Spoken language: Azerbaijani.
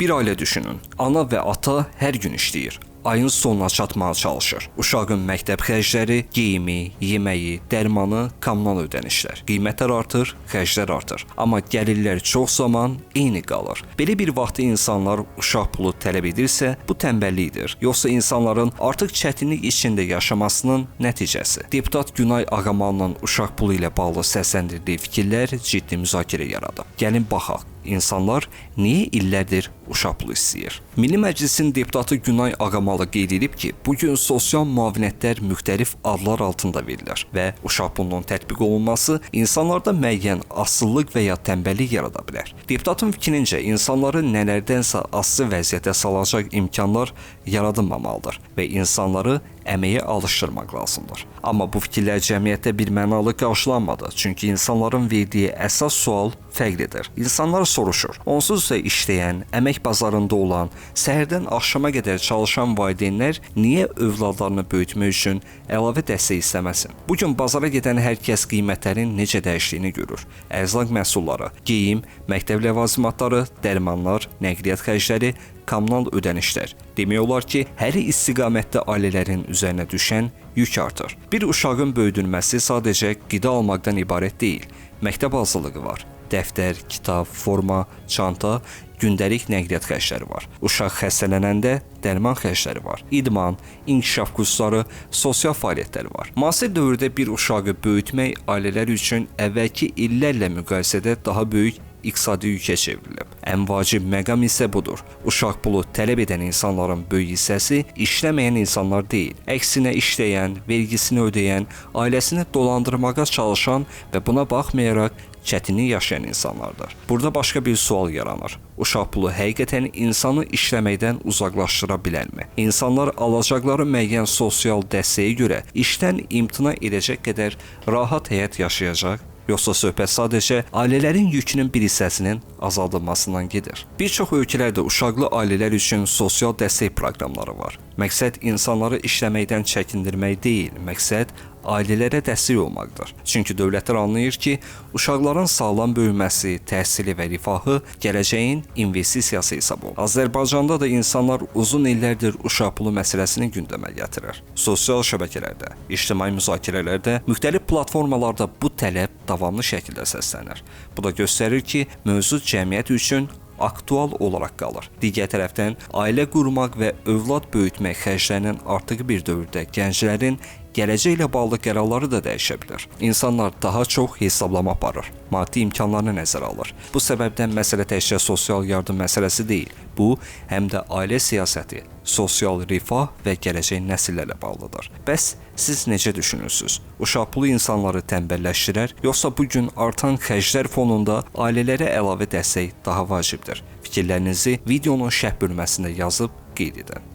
Bir ailə düşünün. Ana və ata hər gün işləyir. Ayın sonuna çatmağa çalışır. Uşağın məktəb xərcləri, geyimi, yeməyi, dərmanı, kommunal ödənişlər. Qiymətlər artır, xərclər artır. Amma gəlirlər çox zaman eyni qalır. Belə bir vaxtda insanlar uşaq pulu tələb edirsə, bu tənbəllikdir. Yoxsa insanların artıq çətinlik içində yaşamasının nəticəsi. Deputat Günay Ağamalının uşaq pulu ilə bağlı səsləndirdiyi fikirlər ciddi müzakirə yaradıb. Gəlin baxaq. İnsanlar niyə illərdir uşaq pulu istəyir? Milli Məclisin deputatı Günay Ağamalı qeyd edib ki, bugün sosial müavinətlər müxtəlif adlar altında verilir və uşaq pulunun tətbiq olunması insanlarda müəyyən asıllıq və ya tənbəllik yarada bilər. Deputatın fikrincə, insanları nələrdənsə asılı vəziyyətə salacaq imkanlar yaradılmamalıdır və insanları əməyə alışdırmaq lazımdır. Amma bu fikirlər cəmiyyətdə bir mənalı qarşılanmadı, çünki insanların verdiyi əsas sual fərqlidir. İnsanlar soruşur, onsuz da işləyən, əmək bazarında olan, səhərdən axşama qədər çalışan valideynlər niyə övladlarını böyütmək üçün əlavə dəstək istəməsin? Bugün bazara gedən hər kəs qiymətlərin necə dəyişdiyini görür. Ərzaq məhsulları, geyim, məktəb ləvazimatları, dərmanlar, nəqliyyat xərcləri, kommunal ödənişlər. Demək olar ki, hər istiqamətdə ailələrin üzərinə düşən yük artır. Bir uşağın böyüdülməsi sadəcə qida almaqdan ibarət deyil. Məktəb hazırlığı var. Dəftər, kitab, forma, çanta, gündəlik nəqliyyat xərcləri var. Uşaq xəstələnəndə dərman xərcləri var. İdman, inkişaf kursları, sosial fəaliyyətlər var. Müasir dövrdə bir uşağı böyütmək ailələr üçün əvvəlki illərlə müqayisədə daha böyük iqtisadi yükə çevrilib. Ən vacib məqam isə budur. Uşaq pulu tələb edən insanların böyük hissəsi işləməyən insanlar deyil. Əksinə işləyən, vergisini ödəyən, ailəsini dolandırmağa çalışan və buna baxmayaraq çətinlik yaşayan insanlardır. Burada başqa bir sual yaranır. Uşaq pulu həqiqətən insanı işləməkdən uzaqlaşdıra bilərmi? İnsanlar alacaqları müəyyən sosial dəstəyə görə işdən imtina edəcək qədər rahat həyat yaşayacaq? Yoxsa söhbət sadəcə ailələrin yükünün bir hissəsinin azaldılmasından gedir. Bir çox ölkələrdə uşaqlı ailələr üçün sosial dəstək proqramları var. Məqsəd insanları işləməkdən çəkindirmək deyil, məqsəd ailələrə dəstək olmaqdır. Çünki dövlətlər anlayır ki, uşaqların sağlam böyüməsi, təhsili və rifahı gələcəyin investisiyası hesab olunur. Azərbaycanda da insanlar uzun illərdir uşaq pulu məsələsini gündəmə gətirir. Sosial şəbəkələrdə, ictimai müzakirələrdə, müxtəlif platformalarda bu tələb davamlı şəkildə səslənir. Bu da göstərir ki, mövzu cəmiyyət üçün aktual olaraq qalır. Digər tərəfdən, ailə qurmaq və övlad böyütmək xərclərinin artığı bir dövrdə gənclərin gələcəklə bağlı qərarları da dəyişə bilər. İnsanlar daha çox hesablama aparır, maddi imkanlarını nəzərə alır. Bu səbəbdən məsələ təkcə sosial yardım məsələsi deyil. Bu, həm də ailə siyasəti, sosial rifah və gələcək nəsillərlə bağlıdır. Bəs siz necə düşünürsünüz? Uşaq pulu insanları tənbəlləşdirər, yoxsa bugün artan xərclər fonunda ailələrə əlavə dəstək daha vacibdir? Fikirlərinizi videonun şərh bölməsində yazıb qeyd edin.